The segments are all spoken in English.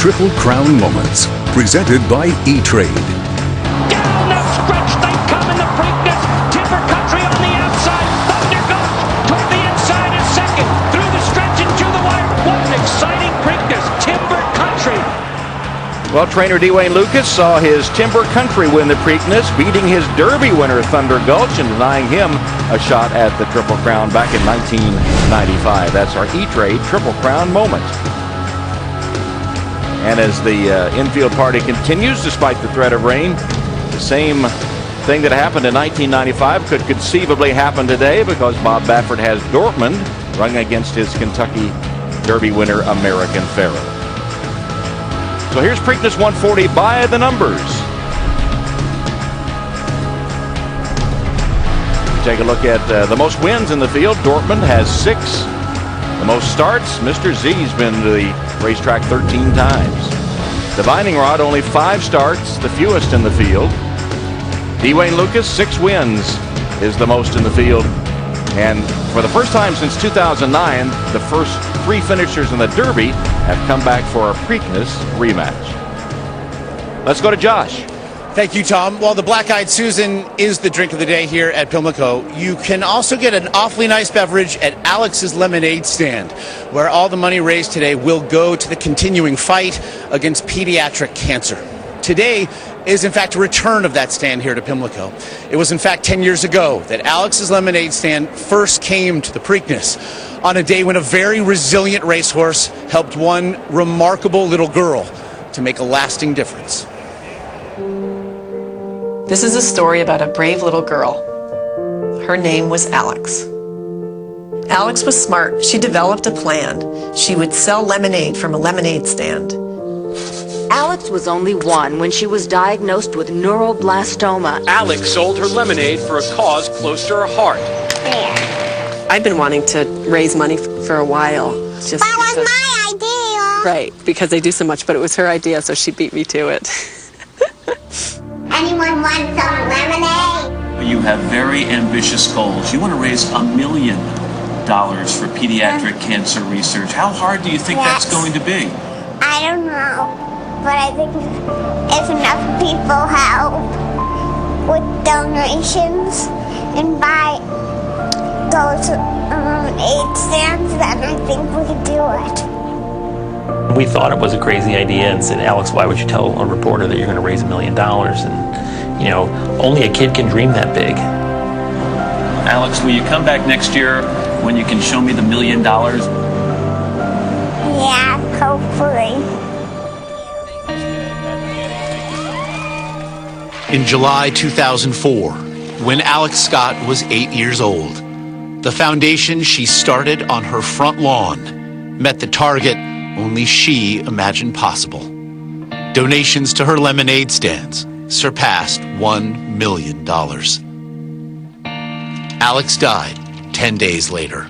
Triple Crown Moments, presented by E-Trade. Down the stretch they come in the Preakness. Timber Country on the outside. Thunder goes toward the inside is second. Through the stretch and to the wire. What an exciting Preakness. Timber Country. Well, trainer Dwayne Lucas saw his Timber Country win the Preakness, beating his Derby winner Thunder Gulch and denying him a shot at the Triple Crown back in 1995. That's our E-Trade Triple Crown moment. And as the infield party continues, despite the threat of rain, the same thing that happened in 1995 could conceivably happen today because Bob Baffert has Dortmund running against his Kentucky Derby winner American Pharoah. So here's Preakness 140 by the numbers. Take a look at the most wins in the field. Dortmund has 6. The most starts, Mr. Z's been to the racetrack 13 times. Divining Rod, only 5 starts, the fewest in the field. Dwayne Lucas, 6 wins is the most in the field. And for the first time since 2009, the first 3 finishers in the Derby have come back for a Preakness rematch. Let's go to Josh. Thank you, Tom. Well, the Black-Eyed Susan is the drink of the day here at Pimlico. You can also get an awfully nice beverage at Alex's Lemonade Stand, where all the money raised today will go to the continuing fight against pediatric cancer. Today is, in fact, a return of that stand here to Pimlico. It was, in fact, 10 years ago that Alex's Lemonade Stand first came to the Preakness on a day when a very resilient racehorse helped one remarkable little girl to make a lasting difference. This is a story about a brave little girl. Her name was Alex. Alex was smart. She developed a plan. She would sell lemonade from a lemonade stand. Alex was only 1 when she was diagnosed with neuroblastoma. Alex sold her lemonade for a cause close to her heart. I've been wanting to raise money for a while. That was my idea. Right, because they do so much, but it was her idea, so she beat me to it. Anyone want some lemonade? You have very ambitious goals. You want to raise $1 million for pediatric cancer research. How hard do you think that's going to be? I don't know, but I think if enough people help with donations and buy those aid stands, then I think we could do it. We thought it was a crazy idea and said, Alex, why would you tell a reporter that you're going to raise $1 million? And, you know, only a kid can dream that big. Alex, will you come back next year when you can show me the $1 million? Yeah, hopefully. In July 2004, when Alex Scott was 8 years old, the foundation she started on her front lawn met the target only she imagined possible. Donations to her lemonade stands surpassed $1 million. Alex died 10 days later.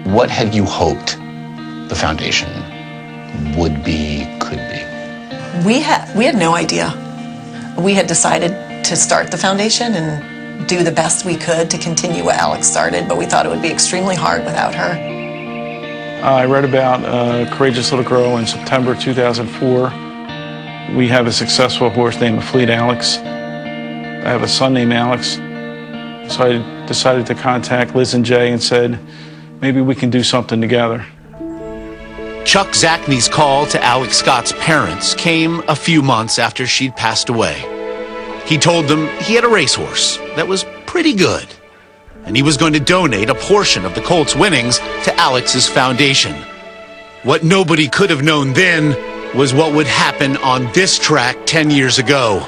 What had you hoped the foundation would be, could be? We had no idea. We had decided to start the foundation and do the best we could to continue what Alex started, but we thought it would be extremely hard without her. I read about a courageous little girl in September 2004. We have a successful horse named Fleet Alex. I have a son named Alex. So I decided to contact Liz and Jay and said, maybe we can do something together. Chuck Zachney's call to Alex Scott's parents came a few months after she'd passed away. He told them he had a racehorse that was pretty good, and he was going to donate a portion of the colt's winnings to Alex's foundation. What nobody could have known then was what would happen on this track 10 years ago,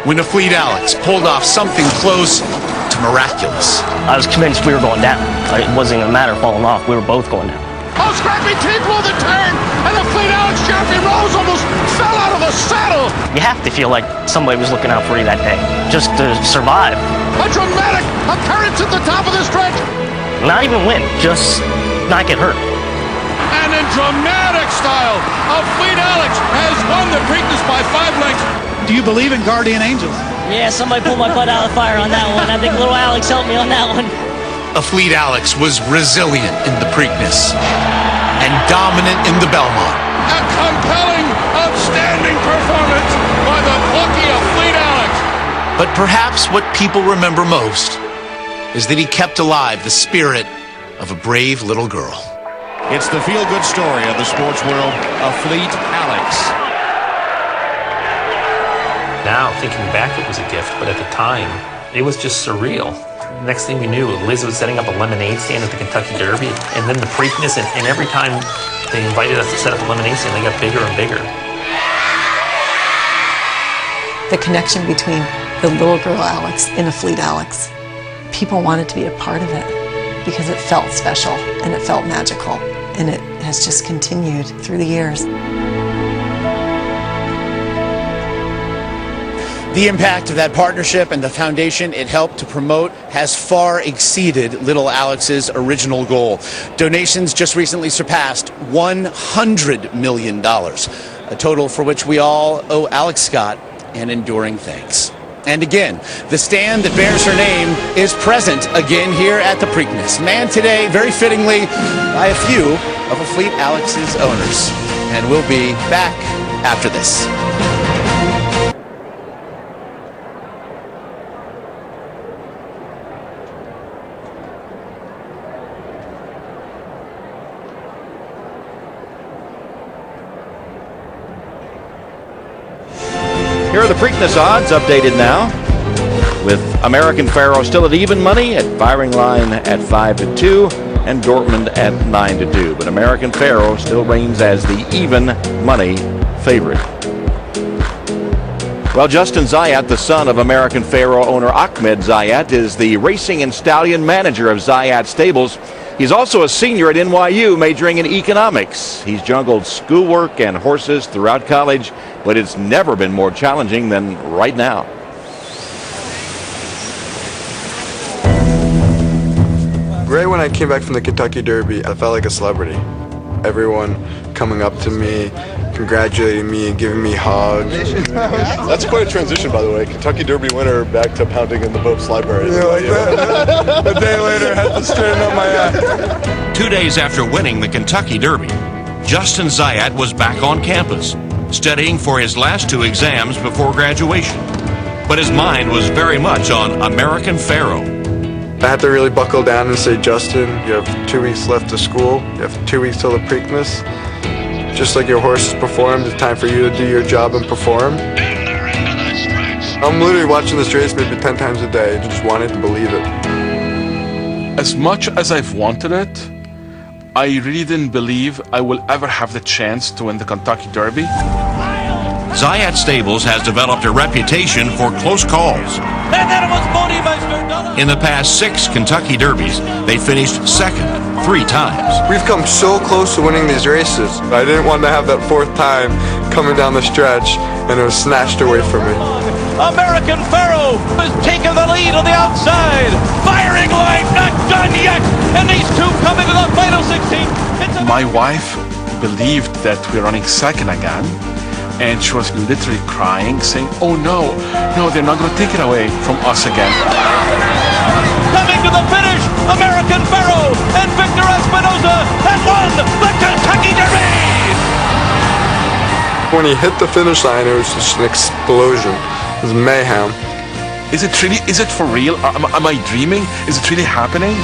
when a Fleet Alex pulled off something close to miraculous. I was convinced we were going down. It wasn't a matter of falling off. We were both going down. Oh, Scrappy T blew the turn, and the Fleet Alex Jeffrey Rose almost fell out of the saddle. You have to feel like somebody was looking out for you that day, just to survive. A dramatic appearance at the top of the stretch. Not even win, just not get hurt. And in dramatic style, a Fleet Alex has won the Preakness by 5 lengths. Do you believe in guardian angels? Yeah, somebody pulled my butt out of the fire on that one. I think little Alex helped me on that one. A Fleet Alex was resilient in the Preakness and dominant in the Belmont. A compelling But perhaps what people remember most is that he kept alive the spirit of a brave little girl. It's the feel-good story of the sports world of Fleet Alex. Now, thinking back, it was a gift, but at the time, it was just surreal. Next thing we knew, Liz was setting up a lemonade stand at the Kentucky Derby, and then the Preakness, and every time they invited us to set up a lemonade stand, they got bigger and bigger. The connection between the little girl Alex and the Fleet Alex, people wanted to be a part of it because it felt special and it felt magical, and it has just continued through the years. The impact of that partnership and the foundation it helped to promote has far exceeded little Alex's original goal. Donations just recently surpassed $100 million, a total for which we all owe Alex Scott an enduring thanks. And again, the stand that bears her name is present again here at the Preakness, manned today, very fittingly, by a few of a Fleet Alex's owners. And we'll be back after this. Here are the Preakness odds, updated now, with American Pharoah still at even money, at Firing Line at 5-2, and Dortmund at 9-2. But American Pharoah still reigns as the even money favorite. Well, Justin Zayat, the son of American Pharoah owner Ahmed Zayat, is the racing and stallion manager of Zayat Stables. He's also a senior at NYU, majoring in economics. He's jungled schoolwork and horses throughout college, but it's never been more challenging than right now. Right when I came back from the Kentucky Derby, I felt like a celebrity. Everyone coming up to me, congratulating me and giving me hugs. That's quite a transition, by the way. Kentucky Derby winner back to pounding in the Bob's library. Yeah, like that. A day later, I had to straighten up my act. 2 days after winning the Kentucky Derby, Justin Zayat was back on campus, studying for his last 2 exams before graduation. But his mind was very much on American Pharoah. I had to really buckle down and say, Justin, you have 2 weeks left of school. You have 2 weeks till the Preakness. Just like your horse has performed, it's time for you to do your job and perform. I'm literally watching this race maybe 10 times a day. I just wanted to believe it. As much as I've wanted it, I really didn't believe I will ever have the chance to win the Kentucky Derby. Zayat Stables has developed a reputation for close calls. In the past 6 Kentucky Derbies, they finished second 3 times. We've come so close to winning these races. I didn't want to have that 4th time coming down the stretch, and it was snatched away from me. American Pharoah has taken the lead on the outside. Firing Line not done yet, and these two come into the final 16. My wife believed that we're running second again, and she was literally crying, saying, oh no, they're not going to take it away from us again. Coming to the finish, American Pharoah and Victor Espinoza have won the Kentucky Derby! When he hit the finish line, it was just an explosion. It was mayhem. Is it for real? Am I dreaming? Is it really happening?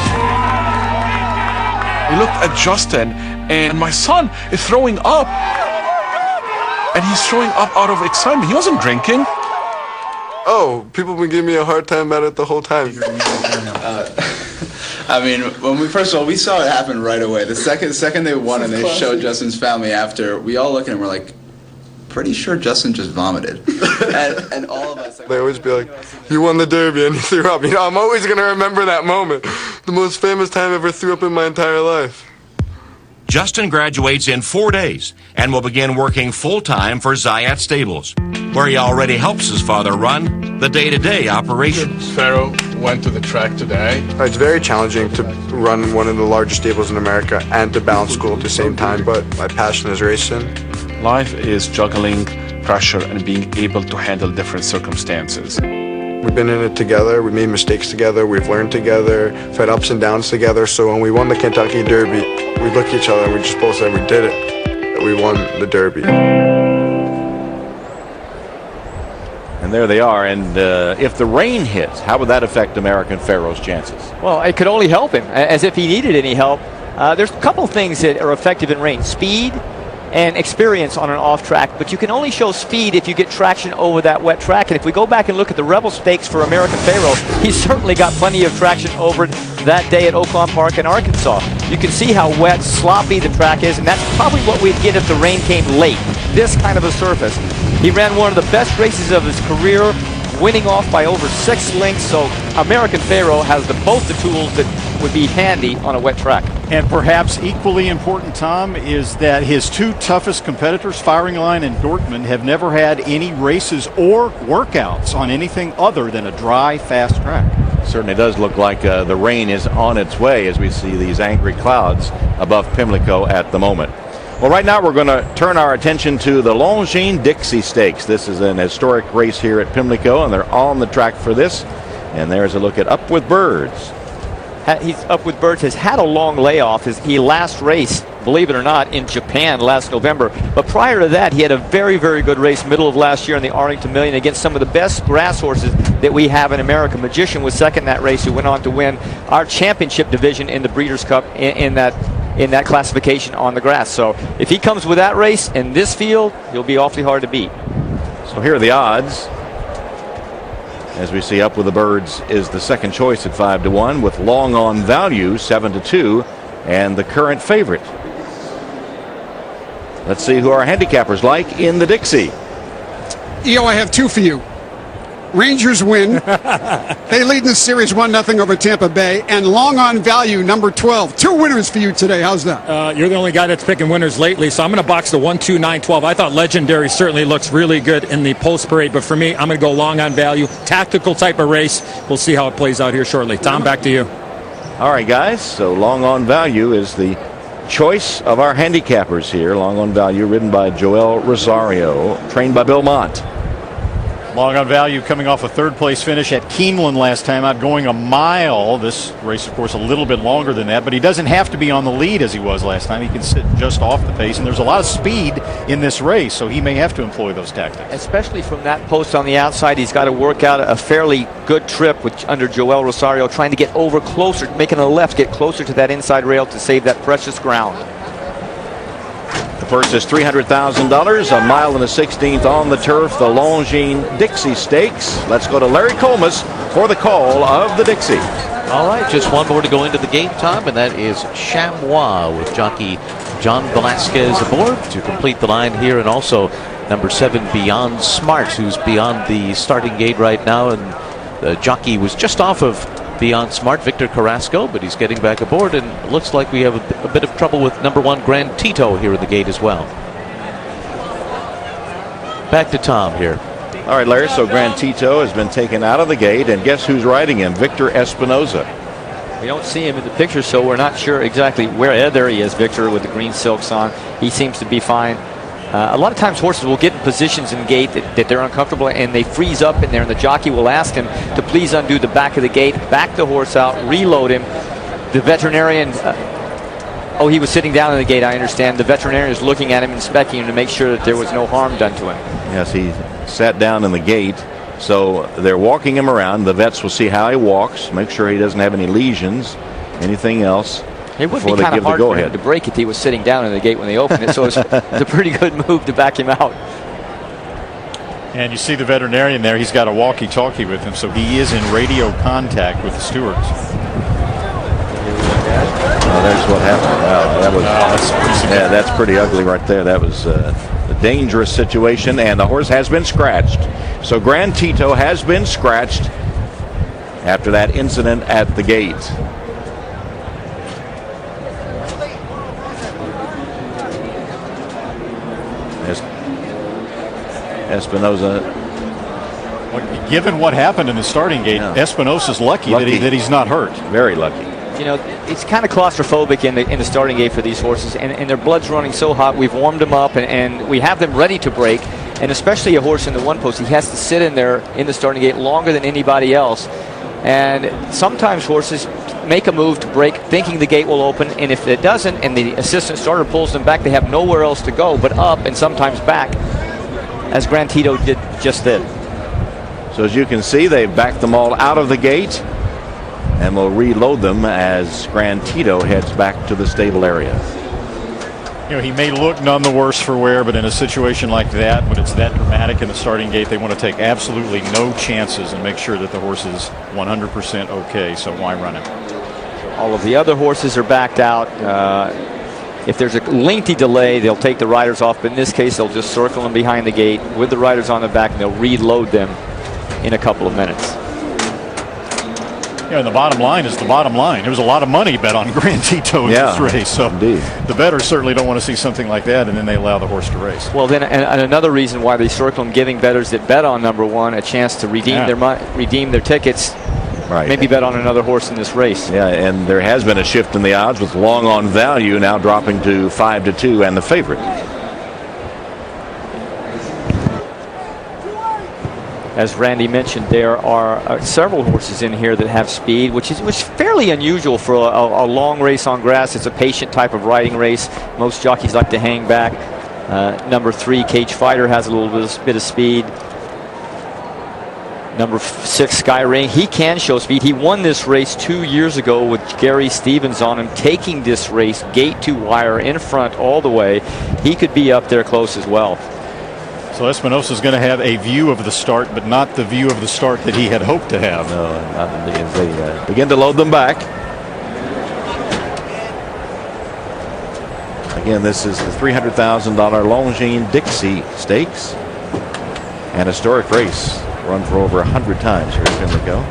I looked at Justin, and my son is throwing up. And he's throwing up out of excitement. He wasn't drinking. Oh, people have been giving me a hard time about it the whole time. I mean, when we saw it happen right away. The second they won and they showed Justin's family after, we all looked at him and we're like, pretty sure Justin just vomited. and all of us. They always be like, you won the Derby and you threw up. I'm always going to remember that moment. The most famous time I ever threw up in my entire life. Justin graduates in 4 days and will begin working full-time for Zayat Stables, where he already helps his father run the day-to-day operations. Pharoah went to the track today. It's very challenging to run one of the largest stables in America and to balance school at the same time, but my passion is racing. Life is juggling pressure and being able to handle different circumstances. We've been in it together, we made mistakes together, we've learned together, we've had ups and downs together, so when we won the Kentucky Derby, we looked at each other and we just both said we did it, that we won the Derby. And And there they are. And if the rain hits, how would that affect American Pharoah's chances? Well, it could only help him, as if he needed any help. There's a couple things that are effective in rain. Speed and experience on an off track, but you can only show speed if you get traction over that wet track. And if we go back and look at the Rebel Stakes for American Pharoah, he's certainly got plenty of traction over that day at Oaklawn Park in Arkansas. You can see how wet, sloppy the track is, and that's probably what we'd get if the rain came late. This kind of a surface. He ran one of the best races of his career, winning off by over 6 lengths, so American Pharoah has both the tools that would be handy on a wet track. And perhaps equally important, Tom, is that his 2 toughest competitors, Firing Line and Dortmund, have never had any races or workouts on anything other than a dry, fast track. Certainly does look like the rain is on its way as we see these angry clouds above Pimlico at the moment. Well, right now we're going to turn our attention to the Longines Dixie Stakes. This is an historic race here at Pimlico, and they're on the track for this. And there's a look at Up With Birds. He's Up With Birds has had a long layoff. He last raced, believe it or not, in Japan last November. But prior to that, he had a very, very good race middle of last year in the Arlington Million against some of the best grass horses that we have in America. Magician was second in that race, who went on to win our championship division in the Breeders' Cup in that classification on the grass. So if he comes with that race in this field, he'll be awfully hard to beat. So here are the odds. As we see, Up With the Birds is the second choice at 5-1, with Long On Value 7-2, and the current favorite. Let's see who our handicappers like in the Dixie. EO, I have 2 for you. Rangers win. They lead in the series 1-0 over Tampa Bay. And Long On Value, number 12. 2 winners for you today. How's that? You're the only guy that's picking winners lately, so I'm going to box the 1, 2, 9, 12. I thought Legendary certainly looks really good in the post parade, but for me, I'm going to go Long On Value. Tactical type of race. We'll see how it plays out here shortly. Tom, back to you. All right, guys. So Long On Value is the choice of our handicappers here. Long On Value, ridden by Joel Rosario, trained by Bill Mott. Long On Value coming off a 3rd place finish at Keeneland last time out, going a mile. This race, of course, a little bit longer than that, but he doesn't have to be on the lead as he was last time. He can sit just off the pace, and there's a lot of speed in this race, so he may have to employ those tactics. Especially from that post on the outside, he's got to work out a fairly good trip under Joel Rosario, trying to get over closer, making a left, get closer to that inside rail to save that precious ground. The purse is $300,000, a mile and a 16th on the turf, the Longines Dixie Stakes. Let's go to Larry Colmus for the call of the Dixie. All right, just one more to go into the game, Tom, and that is Chamois with jockey John Velasquez aboard to complete the line here, and also number 7, Beyond Smart, who's beyond the starting gate right now, and the jockey was just off of Beyond Smart, Victor Carrasco, but he's getting back aboard, and it looks like we have a bit of trouble with number 1, Grand Tito, here in the gate as well. Back to Tom here. All right, Larry, so Grand Tito has been taken out of the gate, and guess who's riding him? Victor Espinoza. We don't see him in the picture, so we're not sure exactly where. Yeah, there he is, Victor, with the green silks on. He seems to be fine. A lot of times horses will get in positions in gate that they're uncomfortable, and they freeze up in there, and the jockey will ask him to please undo the back of the gate, back the horse out, reload him. The veterinarian, he was sitting down in the gate, I understand. The veterinarian is looking at him, inspecting him to make sure that there was no harm done to him. Yes, he sat down in the gate, so they're walking him around. The vets will see how he walks, make sure he doesn't have any lesions, anything else. It would be kind of hard for him to break if he was sitting down in the gate when they opened it, so it's a pretty good move to back him out. And you see the veterinarian there. He's got a walkie-talkie with him, so he is in radio contact with the stewards. Oh, there's what happened. Wow, that's pretty ugly right there. That was a dangerous situation, and the horse has been scratched. So Grand Tito has been scratched after that incident at the gate. Espinoza. Well, given what happened in the starting gate, Espinosa's lucky. That he's not hurt. Very lucky. You know, it's kind of claustrophobic in the starting gate for these horses, and their blood's running so hot. We've warmed them up, and we have them ready to break. And especially a horse in the 1 post, he has to sit in there in the starting gate longer than anybody else. And sometimes horses make a move to break thinking the gate will open, and if it doesn't and the assistant starter pulls them back, they have nowhere else to go but up and sometimes back, as Grand Tito did just then. So as you can see, they've backed them all out of the gate and will reload them as Grand Tito heads back to the stable area. You know, he may look none the worse for wear, but in a situation like that, when it's that dramatic in the starting gate, they want to take absolutely no chances and make sure that the horse is 100% okay, so why run him? All of the other horses are backed out. If there's a lengthy delay, they'll take the riders off, but in this case, they'll just circle them behind the gate with the riders on the back, and they'll reload them in a couple of minutes. Yeah, and the bottom line is the bottom line. There was a lot of money bet on Grand Tito in this race, so indeed. The bettors certainly don't want to see something like that, and then they allow the horse to race. Well, then, and another reason why they circle them, giving bettors that bet on number one a chance to redeem redeem their tickets. Right. Maybe bet on another horse in this race. Yeah, and there has been a shift in the odds with Long on Value now dropping to 5-2 and the favorite. As Randy mentioned, there are several horses in here that have speed, which is fairly unusual for a long race on grass. It's a patient type of riding race. Most jockeys like to hang back. Number 3, Cage Fighter, has a little bit of speed. Number 6, Sky Ring, he can show speed. He won this race 2 years ago with Gary Stevens on him, taking this race gate to wire in front all the way. He could be up there close as well. So Espinosa's going to have a view of the start, but not the view of the start that he had hoped to have. No, not as they begin to load them back. Again, this is the $300,000 Longines Dixie Stakes, an historic race run for over 100 times here at Pimlico.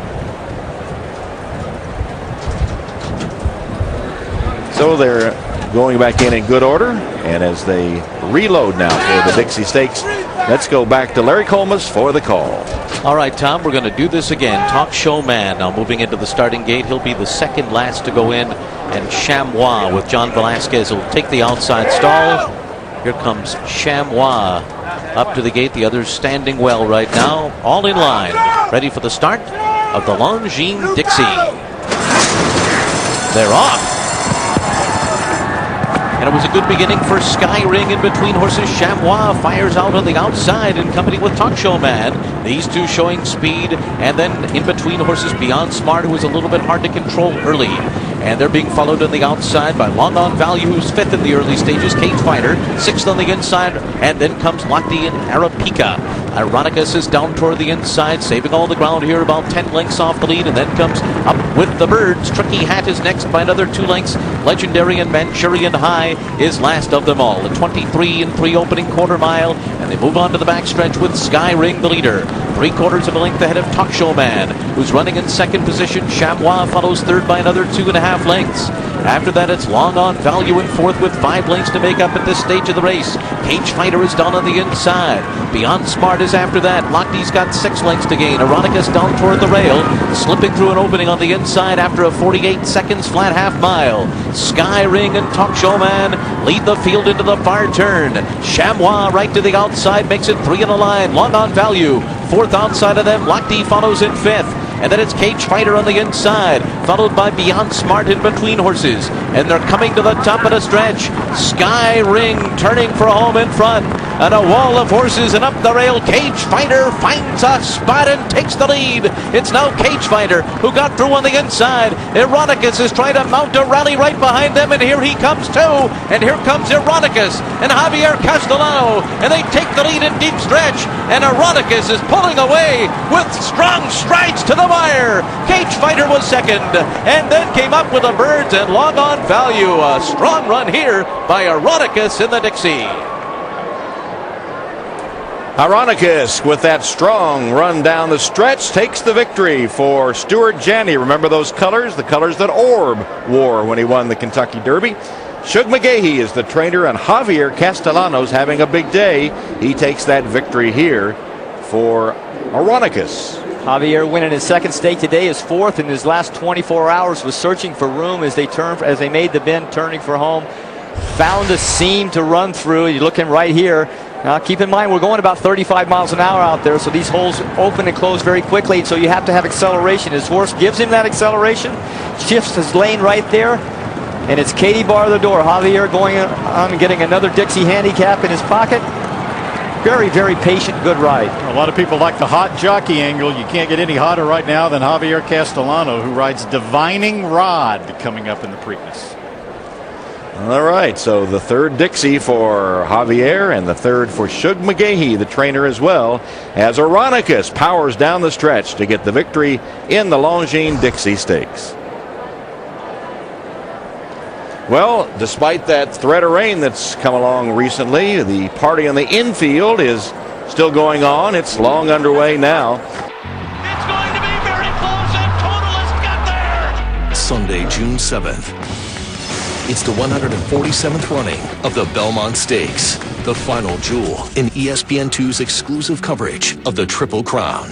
So they're going back in good order, and as they reload now for the Dixie Stakes, let's go back to Larry Colmus for the call. All right, Tom, we're going to do this again. Talk Show Man now moving into the starting gate. He'll be the second last to go in, and Chamois with John Velasquez will take the outside stall. Here comes Chamois up to the gate. The others standing well right now, all in line, ready for the start of the Longines Dixie. They're off. And it was a good beginning for Sky Ring in between horses. Chamois fires out on the outside in company with Talk Show Man. These two showing speed. And then in between horses, Beyond Smart, who was a little bit hard to control early. And they're being followed on the outside by Long on Value, who's 5th in the early stages. Cage Fighter, 6th on the inside. And then comes Lochte and Arapica. Ironicus is down toward the inside, saving all the ground here, about 10 lengths off the lead. And then comes up with the Birds. Tricky Hat is next by another 2 lengths. Legendary and Manchurian High is last of them all. The 23 and 3 opening quarter mile. And they move on to the backstretch with Sky Ring the leader. 3/4 of a length ahead of Talk Show Man, who's running in second position. Chamois follows third by another 2.5 lengths. After that, it's Long on Value in fourth with 5 lengths to make up at this stage of the race. Cage Fighter is down on the inside. Beyond Smart is after that. Lochte's got 6 lengths to gain. Ironicus down toward the rail, slipping through an opening on the inside after a 48 seconds flat half mile. Sky Ring and Talk Show Man lead the field into the far turn. Chamois right to the outside makes it 3 in a line. Long on Value, 4th outside of them. Lochte follows in 5th. And then it's Cage Fighter on the inside, followed by Beyond Smart in between horses. And they're coming to the top of the stretch. Sky Ring turning for home in front. And a wall of horses, and up the rail, Cage Fighter finds a spot and takes the lead. It's now Cage Fighter who got through on the inside. Ironicus is trying to mount a rally right behind them, and here he comes too. And here comes Ironicus and Javier Castellano, and they take the lead in deep stretch. And Ironicus is pulling away with strong strides to the wire. Cage Fighter was second, and then came up with the Birds and Long on Value. A strong run here by Ironicus in the Dixie. Ironicus, with that strong run down the stretch, takes the victory for Stuart Janney. Remember those colors? The colors that Orb wore when he won the Kentucky Derby. Shug McGahee is the trainer, and Javier Castellanos having a big day. He takes that victory here for Ironicus. Javier winning his second stake today, is 4th in his last 24 hours, was searching for room as they made the bend, turning for home. Found a seam to run through. You're looking right here. Now keep in mind, we're going about 35 miles an hour out there, so these holes open and close very quickly, so you have to have acceleration. His horse gives him that acceleration, shifts his lane right there, and it's Katie bar the door. Javier going on and getting another Dixie handicap in his pocket. very, very patient, good ride. A lot of people like the hot jockey angle. You can't get any hotter right now than Javier Castellano, who rides Divining Rod coming up in the Preakness. All right, so the third Dixie for Javier and the third for Shug McGahee, the trainer as well, as Ironicus powers down the stretch to get the victory in the Longines Dixie Stakes. Well, despite that threat of rain that's come along recently, the party on the infield is still going on. It's long underway now. It's going to be very close, and Total has got there. Sunday, June 7th. It's the 147th running of the Belmont Stakes, the final jewel in ESPN2's exclusive coverage of the Triple Crown.